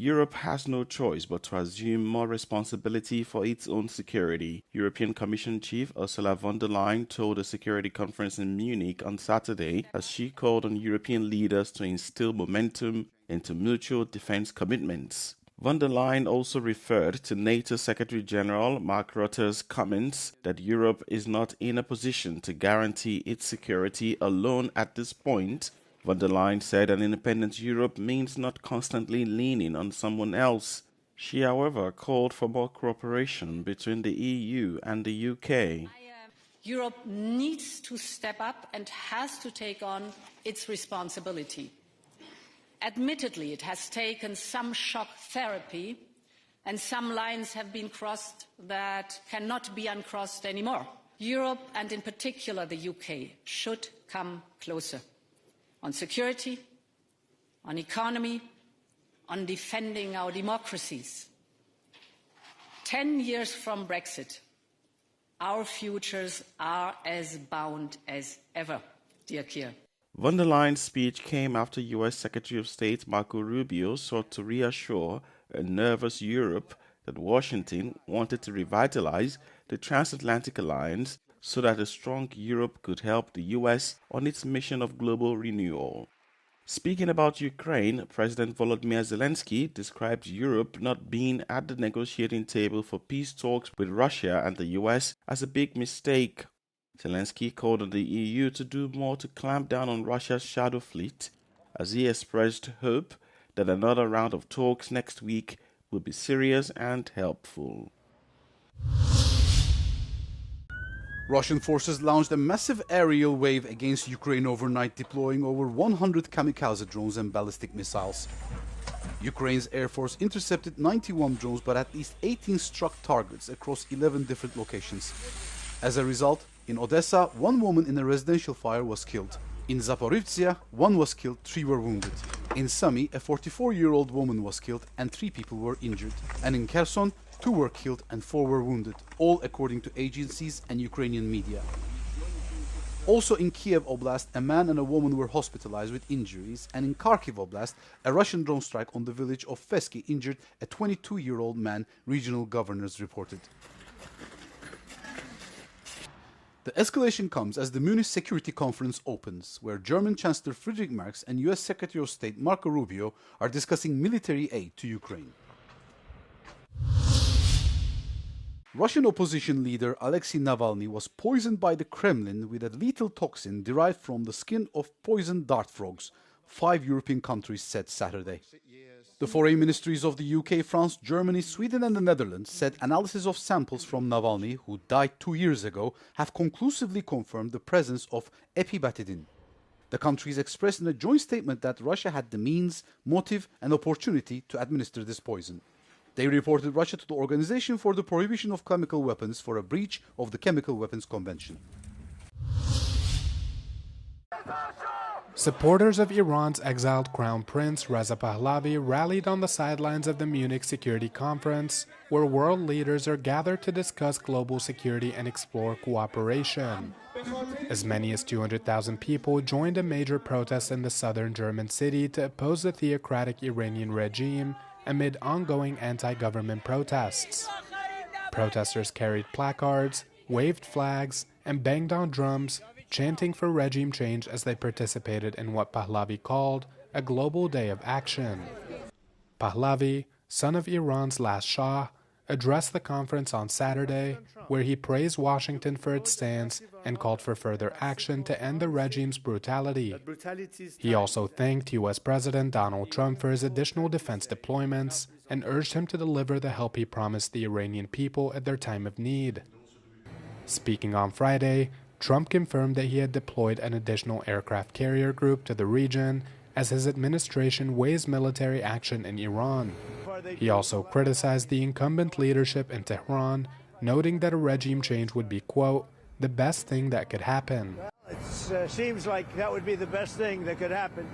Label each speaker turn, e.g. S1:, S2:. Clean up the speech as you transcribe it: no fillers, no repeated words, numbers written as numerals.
S1: Europe has no choice but to assume more responsibility for its own security, European Commission Chief Ursula von der Leyen told a security conference in Munich on Saturday as she called on European leaders to instill momentum into mutual defense commitments. Von der Leyen also referred to NATO Secretary-General Mark Rutte's comments that Europe is not in a position to guarantee its security alone at this point. Von der Leyen said an independent Europe means not constantly leaning on someone else. She, however, called for more cooperation between the EU and the UK.
S2: Europe needs to step up and has to take on its responsibility. Admittedly, it has taken some shock therapy, and some lines have been crossed that cannot be uncrossed anymore. Europe, and in particular the UK, should come closer on security, on economy, on defending our democracies. 10 years from Brexit, our futures are as bound as ever, dear Keir.
S1: Von der Leyen's speech came after U.S. Secretary of State Marco Rubio sought to reassure a nervous Europe that Washington wanted to revitalize the transatlantic alliance so that a strong Europe could help the U.S. on its mission of global renewal. Speaking about Ukraine, President Volodymyr Zelensky described Europe not being at the negotiating table for peace talks with Russia and the U.S. as a big mistake. Zelensky called on the EU to do more to clamp down on Russia's shadow fleet, as he expressed hope that another round of talks next week will be serious and helpful.
S3: Russian forces launched a massive aerial wave against Ukraine overnight, deploying over 100 kamikaze drones and ballistic missiles. Ukraine's Air Force intercepted 91 drones, but at least 18 struck targets across 11 different locations. As a result, in Odessa, 1 woman in a residential fire was killed. In Zaporizhzhia, 1 was killed, 3 were wounded. In Sumy, a 44-year-old woman was killed and 3 people were injured. And in Kherson, 2 were killed and 4 were wounded, all according to agencies and Ukrainian media. Also in Kiev Oblast, a man and a woman were hospitalized with injuries, and in Kharkiv Oblast, a Russian drone strike on the village of Fesky injured a 22-year-old man, regional governors reported. The escalation comes as the Munich Security Conference opens, where German Chancellor Friedrich Merz and US Secretary of State Marco Rubio are discussing military aid to Ukraine. Russian opposition leader Alexei Navalny was poisoned by the Kremlin with a lethal toxin derived from the skin of poisoned dart frogs, 5 European countries said Saturday. The foreign ministries of the UK, France, Germany, Sweden and the Netherlands said analysis of samples from Navalny, who died 2 years ago, have conclusively confirmed the presence of epibetidine. The countries expressed in a joint statement that Russia had the means, motive and opportunity to administer this poison. They reported Russia to the Organization for the Prohibition of Chemical Weapons for a breach of the Chemical Weapons Convention.
S4: Supporters of Iran's exiled Crown Prince Reza Pahlavi rallied on the sidelines of the Munich Security Conference, where world leaders are gathered to discuss global security and explore cooperation. As many as 200,000 people joined a major protest in the southern German city to oppose the theocratic Iranian regime amid ongoing anti-government protests. Protesters carried placards, waved flags, and banged on drums, chanting for regime change as they participated in what Pahlavi called a global day of action. Pahlavi, son of Iran's last Shah, addressed the conference on Saturday, where he praised Washington for its stance and called for further action to end the regime's brutality. He also thanked U.S. President Donald Trump for his additional defense deployments and urged him to deliver the help he promised the Iranian people at their time of need. Speaking on Friday, Trump confirmed that he had deployed an additional aircraft carrier group to the region as his administration weighs military action in Iran. He also criticized the incumbent leadership in Tehran, noting that a regime change would be, quote, the best thing that could happen.
S5: It seems like that would be the best thing that could happen.